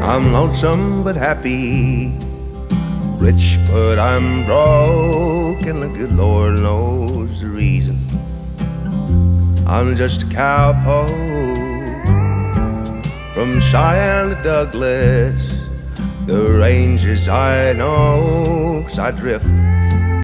I'm lonesome but happy, rich but I'm broke, and the good Lord knows the reason. I'm just a cowpoke from Cheyenne to Douglas, the ranges I know, 'cause I drift